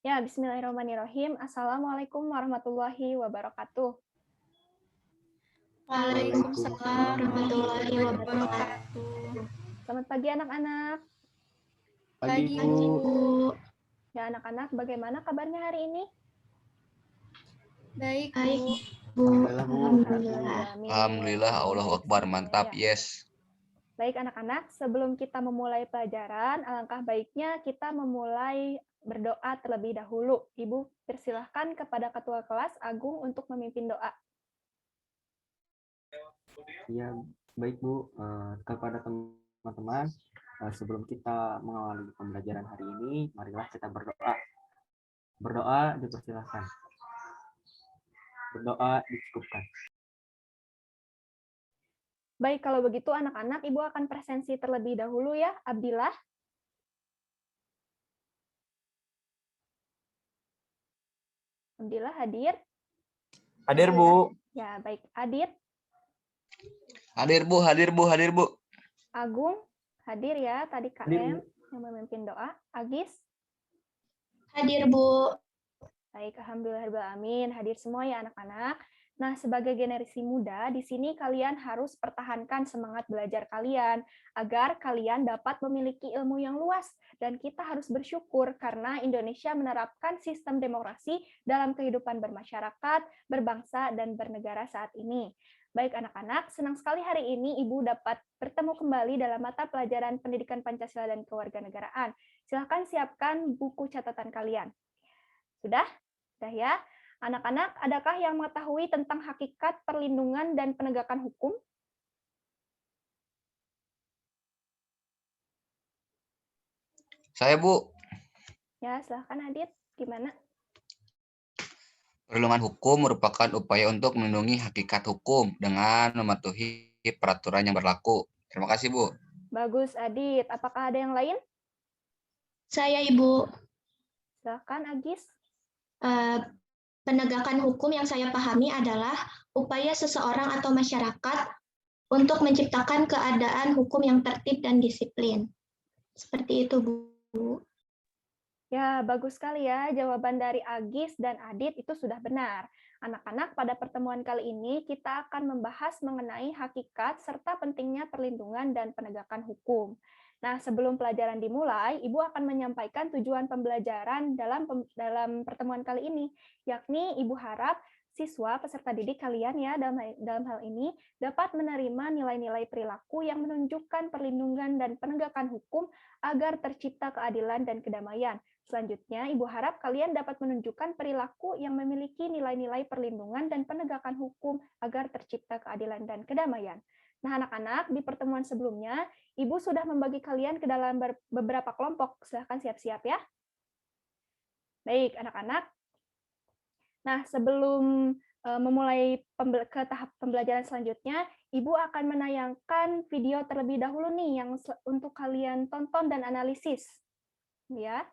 Ya, bismillahirrahmanirrahim. Assalamualaikum warahmatullahi wabarakatuh. Waalaikumsalam warahmatullahi wabarakatuh. Selamat pagi anak-anak. Pagi, Bu. Ya, anak-anak, bagaimana kabarnya hari ini? Baik, Bu. Alhamdulillah, Allahu Akbar, mantap, yes. Baik anak-anak, sebelum kita memulai pelajaran, alangkah baiknya kita memulai berdoa terlebih dahulu. Ibu persilahkan kepada Ketua Kelas Agung untuk memimpin doa. Ya, baik Bu. Kepada teman-teman, sebelum kita mengawali pembelajaran hari ini, marilah kita berdoa. Berdoa dipersilahkan. Berdoa dicukupkan. Baik, kalau begitu anak-anak, Ibu akan presensi terlebih dahulu ya, Abdillah. Abdillah hadir? Hadir, Bu. Ya, baik. Adit? Hadir, Bu. Agung? Hadir ya, tadi KM yang memimpin doa. Agis? Hadir, Bu. Baik, alhamdulillahirrahmanirrahim. Hadir semua ya anak-anak. Nah, sebagai generasi muda, di sini kalian harus pertahankan semangat belajar kalian agar kalian dapat memiliki ilmu yang luas. Dan kita harus bersyukur karena Indonesia menerapkan sistem demokrasi dalam kehidupan bermasyarakat, berbangsa, dan bernegara saat ini. Baik anak-anak, senang sekali hari ini Ibu dapat bertemu kembali dalam mata pelajaran Pendidikan Pancasila dan Kewarganegaraan. Silakan siapkan buku catatan kalian. Sudah? Sudah ya? Anak-anak, adakah yang mengetahui tentang hakikat perlindungan dan penegakan hukum? Saya, Bu. Ya, silakan Adit. Gimana? Perlindungan hukum merupakan upaya untuk melindungi hakikat hukum dengan mematuhi peraturan yang berlaku. Terima kasih, Bu. Bagus, Adit. Apakah ada yang lain? Saya, Ibu. Silakan, Agis. Penegakan hukum yang saya pahami adalah upaya seseorang atau masyarakat untuk menciptakan keadaan hukum yang tertib dan disiplin. Seperti itu, Bu. Ya, bagus sekali ya. Jawaban dari Agis dan Adit itu sudah benar. Anak-anak, pada pertemuan kali ini kita akan membahas mengenai hakikat serta pentingnya perlindungan dan penegakan hukum. Nah, sebelum pelajaran dimulai, Ibu akan menyampaikan tujuan pembelajaran dalam pertemuan kali ini, yakni Ibu harap siswa peserta didik kalian ya dalam hal ini dapat menerima nilai-nilai perilaku yang menunjukkan perlindungan dan penegakan hukum agar tercipta keadilan dan kedamaian. Selanjutnya, Ibu harap kalian dapat menunjukkan perilaku yang memiliki nilai-nilai perlindungan dan penegakan hukum agar tercipta keadilan dan kedamaian. Nah, anak-anak, di pertemuan sebelumnya, Ibu sudah membagi kalian ke dalam beberapa kelompok. Silahkan siap-siap ya. Baik, anak-anak. Nah, sebelum memulai ke tahap pembelajaran selanjutnya, Ibu akan menayangkan video terlebih dahulu nih yang untuk kalian tonton dan analisis. Ya.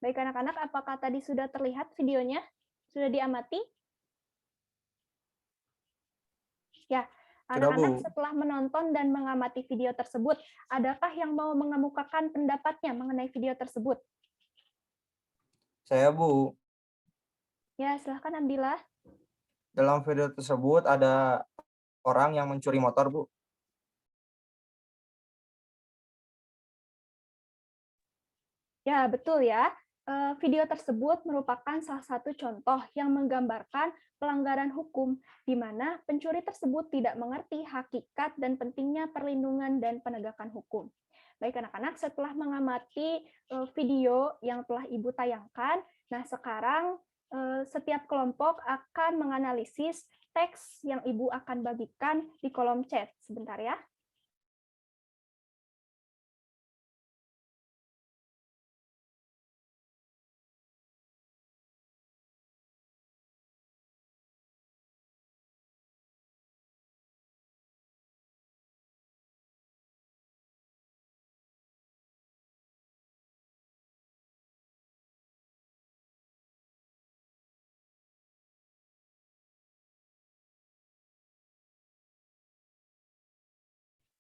Baik anak-anak, apakah tadi sudah terlihat videonya? Sudah diamati? Ya, Sudah, anak-anak Bu. setelah menonton dan mengamati video tersebut, adakah yang mau mengemukakan pendapatnya mengenai video tersebut? Saya, Bu. Ya, silahkan Abdillah. Dalam video tersebut ada orang yang mencuri motor, Bu. Ya, betul ya. Video tersebut merupakan salah satu contoh yang menggambarkan pelanggaran hukum, di mana pencuri tersebut tidak mengerti hakikat dan pentingnya perlindungan dan penegakan hukum. Baik anak-anak, setelah mengamati video yang telah Ibu tayangkan, nah sekarang setiap kelompok akan menganalisis teks yang Ibu akan bagikan di kolom chat. Sebentar ya.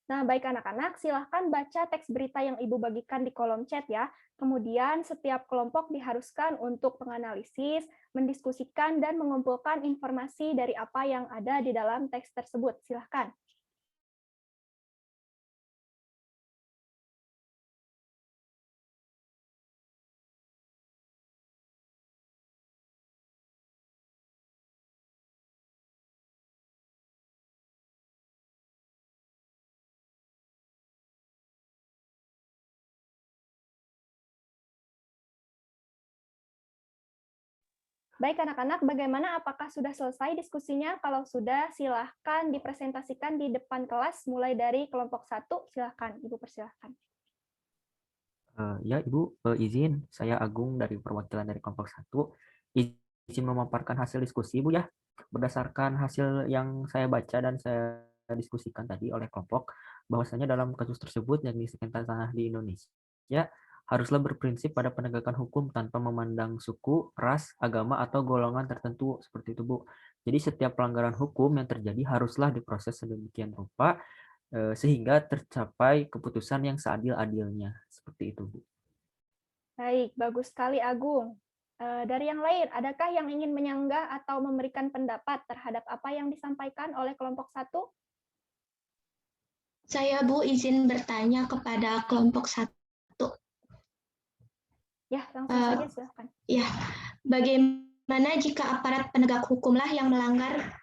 Nah, baik anak-anak, silahkan baca teks berita yang Ibu bagikan di kolom chat ya. Kemudian setiap kelompok diharuskan untuk menganalisis, mendiskusikan, dan mengumpulkan informasi dari apa yang ada di dalam teks tersebut. Silahkan. Baik anak-anak, bagaimana? Apakah sudah selesai diskusinya? Kalau sudah, silahkan dipresentasikan di depan kelas, mulai dari kelompok 1. Silahkan, Ibu persilahkan. Ya, Ibu, izin. Saya Agung dari perwakilan dari kelompok 1. Izin memaparkan hasil diskusi, Ibu ya. Berdasarkan hasil yang saya baca dan saya diskusikan tadi oleh kelompok, bahwasanya dalam kasus tersebut yang disengketa tanah di Indonesia, haruslah berprinsip pada penegakan hukum tanpa memandang suku, ras, agama, atau golongan tertentu. Seperti itu, Bu. Jadi setiap pelanggaran hukum yang terjadi haruslah diproses sedemikian rupa sehingga tercapai keputusan yang seadil-adilnya. Seperti itu, Bu. Baik, bagus sekali Agung. Dari yang lain, adakah yang ingin menyanggah atau memberikan pendapat terhadap apa yang disampaikan oleh kelompok 1? Saya, Bu, izin bertanya kepada kelompok 1. Ya, langsung saja silahkan. Ya, bagaimana jika aparat penegak hukumlah yang melanggar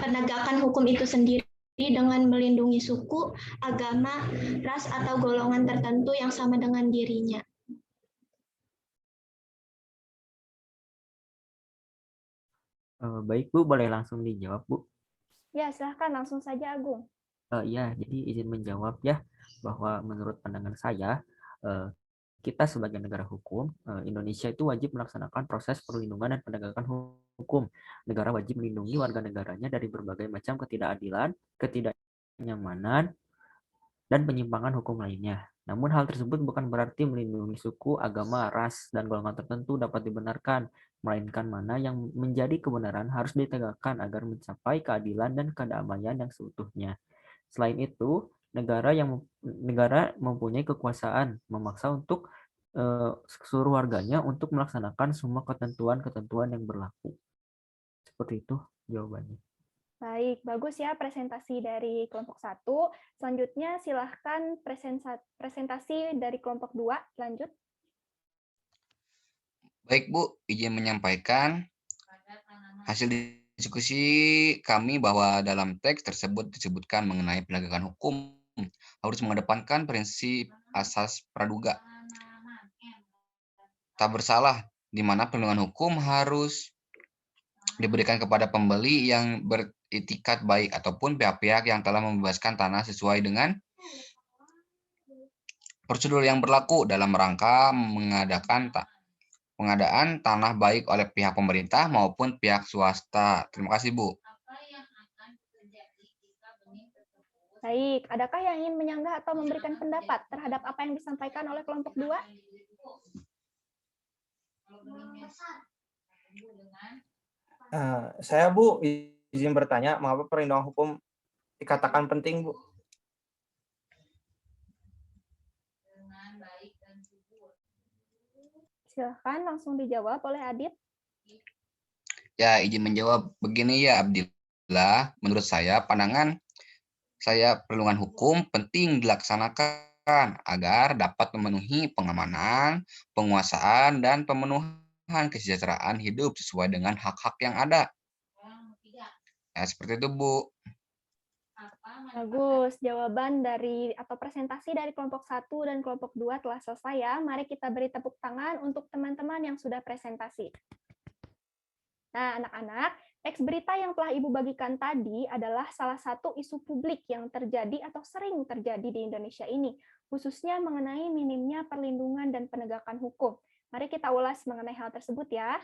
penegakan hukum itu sendiri dengan melindungi suku, agama, ras, atau golongan tertentu yang sama dengan dirinya? Baik, Bu, boleh langsung dijawab, Bu. Ya, silahkan langsung saja Agung. Ya, jadi izin menjawab ya, bahwa menurut pandangan saya, kita sebagai negara hukum, Indonesia itu wajib melaksanakan proses perlindungan dan penegakan hukum. Negara wajib melindungi warga negaranya dari berbagai macam ketidakadilan, ketidaknyamanan, dan penyimpangan hukum lainnya. Namun hal tersebut bukan berarti melindungi suku, agama, ras, dan golongan tertentu dapat dibenarkan, melainkan mana yang menjadi kebenaran harus ditegakkan agar mencapai keadilan dan kedamaian yang seutuhnya. Selain itu, negara mempunyai kekuasaan memaksa untuk seluruh warganya untuk melaksanakan semua ketentuan-ketentuan yang berlaku. Seperti itu jawabannya. Baik, bagus ya presentasi dari kelompok 1. Selanjutnya silahkan presentasi dari kelompok 2. Lanjut. Baik, Bu, izin menyampaikan hasil diskusi kami bahwa dalam teks tersebut disebutkan mengenai penegakan hukum harus mengedepankan prinsip asas praduga tak bersalah, di mana perlindungan hukum harus diberikan kepada pembeli yang beritikat baik ataupun pihak-pihak yang telah membebaskan tanah sesuai dengan prosedur yang berlaku dalam rangka pengadaan tanah baik oleh pihak pemerintah maupun pihak swasta. Terima kasih, Bu. Baik, adakah yang ingin menyanggah atau memberikan pendapat terhadap apa yang disampaikan oleh kelompok 2? Saya Bu, izin bertanya, mengapa perlindungan hukum dikatakan penting, Bu? Silahkan langsung dijawab oleh Adit. Ya, izin menjawab begini ya Abdillah. Menurut saya, pandangan saya perlindungan hukum penting dilaksanakan agar dapat memenuhi pengamanan, penguasaan, dan pemenuhan kesejahteraan hidup sesuai dengan hak-hak yang ada. Ya, seperti itu, Bu. Bagus, jawaban dari atau presentasi dari kelompok 1 dan kelompok 2 telah selesai ya. Mari kita beri tepuk tangan untuk teman-teman yang sudah presentasi. Nah, anak-anak, teks berita yang telah Ibu bagikan tadi adalah salah satu isu publik yang terjadi atau sering terjadi di Indonesia ini, khususnya mengenai minimnya perlindungan dan penegakan hukum. Mari kita ulas mengenai hal tersebut ya.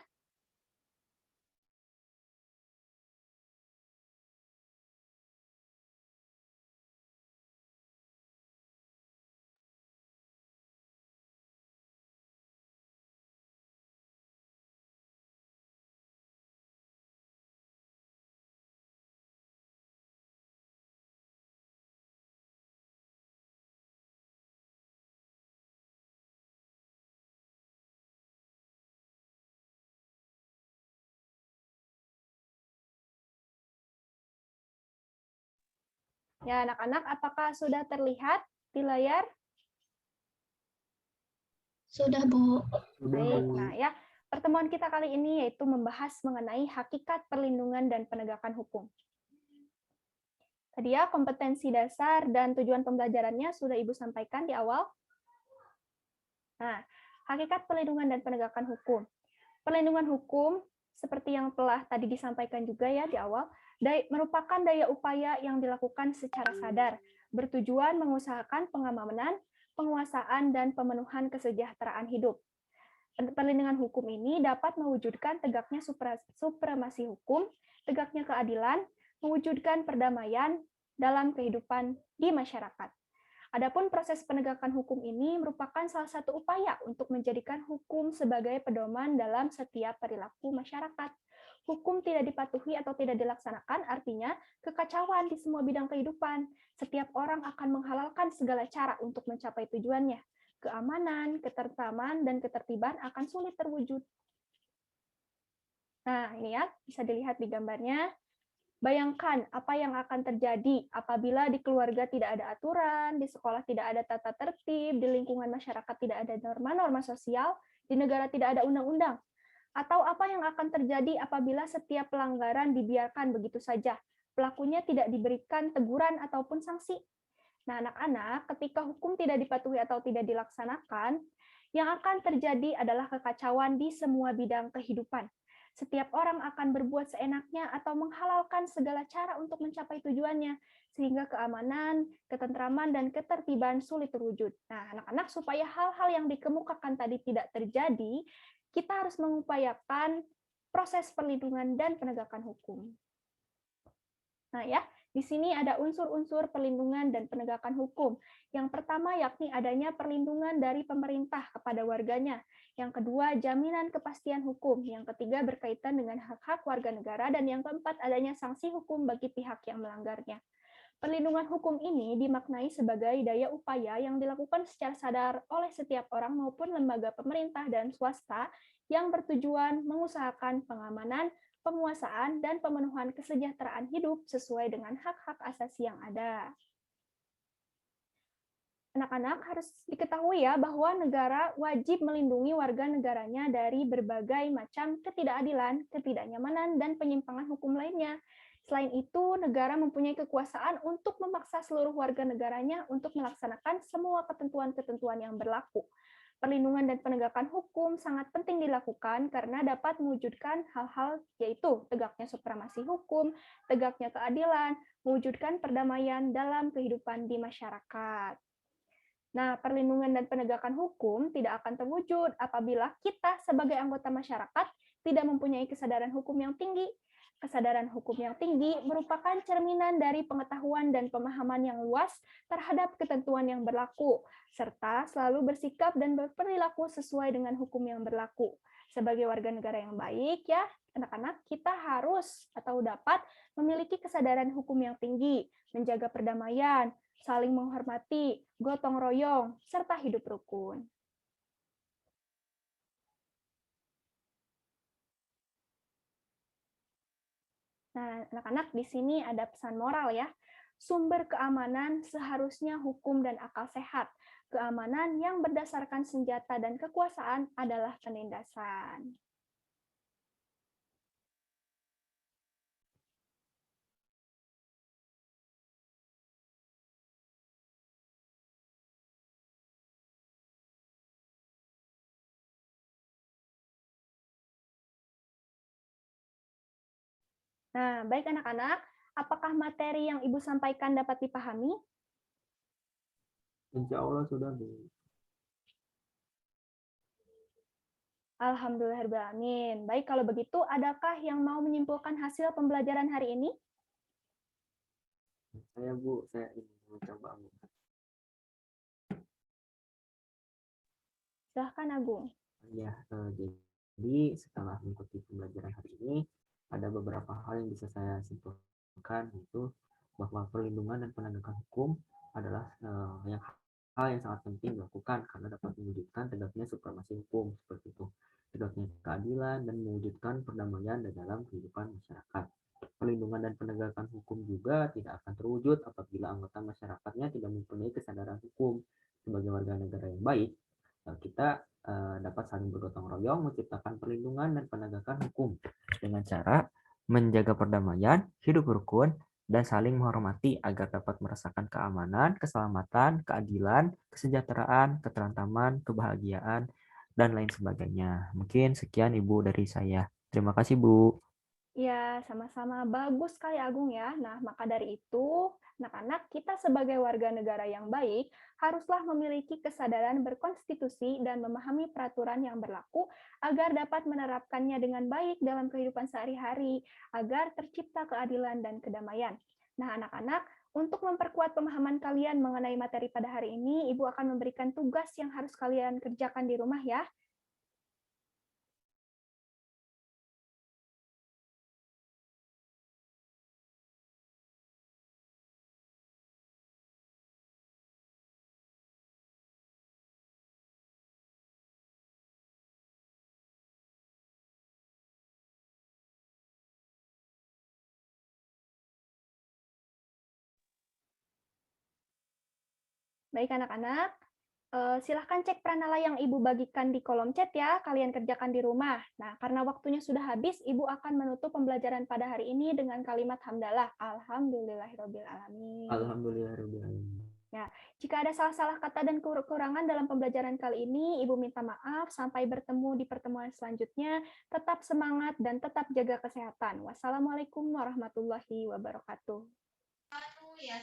Ya, anak-anak, apakah sudah terlihat di layar? Sudah, Bu. Baik, nah ya, pertemuan kita kali ini yaitu membahas mengenai hakikat perlindungan dan penegakan hukum. Tadi ya, kompetensi dasar dan tujuan pembelajarannya sudah Ibu sampaikan di awal. Nah, hakikat perlindungan dan penegakan hukum. Perlindungan hukum, seperti yang telah tadi disampaikan juga ya di awal, merupakan daya upaya yang dilakukan secara sadar, bertujuan mengusahakan pengamanan, penguasaan, dan pemenuhan kesejahteraan hidup. Perlindungan hukum ini dapat mewujudkan tegaknya supremasi hukum, tegaknya keadilan, mewujudkan perdamaian dalam kehidupan di masyarakat. Adapun proses penegakan hukum ini merupakan salah satu upaya untuk menjadikan hukum sebagai pedoman dalam setiap perilaku masyarakat. Hukum tidak dipatuhi atau tidak dilaksanakan artinya kekacauan di semua bidang kehidupan. Setiap orang akan menghalalkan segala cara untuk mencapai tujuannya. Keamanan, ketertiban, dan ketertiban akan sulit terwujud. Nah, ini ya, bisa dilihat di gambarnya. Bayangkan apa yang akan terjadi apabila di keluarga tidak ada aturan, di sekolah tidak ada tata tertib, di lingkungan masyarakat tidak ada norma-norma sosial, di negara tidak ada undang-undang. Atau apa yang akan terjadi apabila setiap pelanggaran dibiarkan begitu saja, pelakunya tidak diberikan teguran ataupun sanksi. Nah, anak-anak, ketika hukum tidak dipatuhi atau tidak dilaksanakan, yang akan terjadi adalah kekacauan di semua bidang kehidupan. Setiap orang akan berbuat seenaknya atau menghalalkan segala cara untuk mencapai tujuannya, sehingga keamanan, ketentraman, dan ketertiban sulit terwujud. Nah, anak-anak, supaya hal-hal yang dikemukakan tadi tidak terjadi, kita harus mengupayakan proses perlindungan dan penegakan hukum. Nah ya, di sini ada unsur-unsur perlindungan dan penegakan hukum. Yang pertama yakni adanya perlindungan dari pemerintah kepada warganya. Yang kedua, jaminan kepastian hukum. Yang ketiga, berkaitan dengan hak-hak warga negara. Dan yang keempat, adanya sanksi hukum bagi pihak yang melanggarnya. Perlindungan hukum ini dimaknai sebagai daya upaya yang dilakukan secara sadar oleh setiap orang maupun lembaga pemerintah dan swasta yang bertujuan mengusahakan pengamanan, penguasaan, dan pemenuhan kesejahteraan hidup sesuai dengan hak-hak asasi yang ada. Anak-anak harus diketahui ya bahwa negara wajib melindungi warga negaranya dari berbagai macam ketidakadilan, ketidaknyamanan, dan penyimpangan hukum lainnya. Selain itu, negara mempunyai kekuasaan untuk memaksa seluruh warga negaranya untuk melaksanakan semua ketentuan-ketentuan yang berlaku. Perlindungan dan penegakan hukum sangat penting dilakukan karena dapat mewujudkan hal-hal yaitu tegaknya supremasi hukum, tegaknya keadilan, mewujudkan perdamaian dalam kehidupan di masyarakat. Nah, perlindungan dan penegakan hukum tidak akan terwujud apabila kita sebagai anggota masyarakat tidak mempunyai kesadaran hukum yang tinggi. Kesadaran hukum yang tinggi merupakan cerminan dari pengetahuan dan pemahaman yang luas terhadap ketentuan yang berlaku, serta selalu bersikap dan berperilaku sesuai dengan hukum yang berlaku. Sebagai warga negara yang baik ya, anak-anak, kita harus atau dapat memiliki kesadaran hukum yang tinggi, menjaga perdamaian, saling menghormati, gotong royong, serta hidup rukun. Nah, anak-anak, di sini ada pesan moral ya. Sumber keamanan seharusnya hukum dan akal sehat. Keamanan yang berdasarkan senjata dan kekuasaan adalah penindasan. Nah, baik anak-anak, apakah materi yang Ibu sampaikan dapat dipahami? Insya Allah sudah, Bu. Alhamdulillahirrahmanirrahim. Baik, kalau begitu, adakah yang mau menyimpulkan hasil pembelajaran hari ini? Saya, Bu, saya ingin mencoba, Bu. Silahkan, Agung. Ya, jadi setelah mengikuti pembelajaran hari ini, ada beberapa hal yang bisa saya simpulkan, yaitu bahwa perlindungan dan penegakan hukum adalah hal yang sangat penting dilakukan karena dapat mewujudkan tegaknya supremasi hukum, seperti itu, tegaknya keadilan dan mewujudkan perdamaian dalam kehidupan masyarakat. Perlindungan dan penegakan hukum juga tidak akan terwujud apabila anggota masyarakatnya tidak mempunyai kesadaran hukum. Sebagai warga negara yang baik, kita dapat saling bergotong royong menciptakan perlindungan dan penegakan hukum dengan cara menjaga perdamaian, hidup rukun, dan saling menghormati agar dapat merasakan keamanan, keselamatan, keadilan, kesejahteraan, ketentraman, kebahagiaan, dan lain sebagainya. Mungkin sekian Ibu dari saya. Terima kasih, Bu. Ya, sama-sama. Bagus sekali, Agung ya. Nah, maka dari itu, anak-anak, kita sebagai warga negara yang baik haruslah memiliki kesadaran berkonstitusi dan memahami peraturan yang berlaku agar dapat menerapkannya dengan baik dalam kehidupan sehari-hari, agar tercipta keadilan dan kedamaian. Nah, anak-anak, untuk memperkuat pemahaman kalian mengenai materi pada hari ini, Ibu akan memberikan tugas yang harus kalian kerjakan di rumah ya. Baik anak-anak, silahkan cek pranala yang Ibu bagikan di kolom chat ya, kalian kerjakan di rumah. Nah, karena waktunya sudah habis, Ibu akan menutup pembelajaran pada hari ini dengan kalimat hamdalah. Alhamdulillahirrabbilalamin. Alhamdulillahirrahmanirrahim. Ya, jika ada salah-salah kata dan kekurangan dalam pembelajaran kali ini, Ibu minta maaf. Sampai bertemu di pertemuan selanjutnya. Tetap semangat dan tetap jaga kesehatan. Wassalamualaikum warahmatullahi wabarakatuh.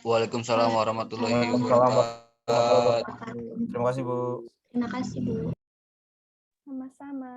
Waalaikumsalam warahmatullahi Waalaikumsalam wabarakatuh. Terima kasih, Bu. Terima kasih, Bu. Sama-sama.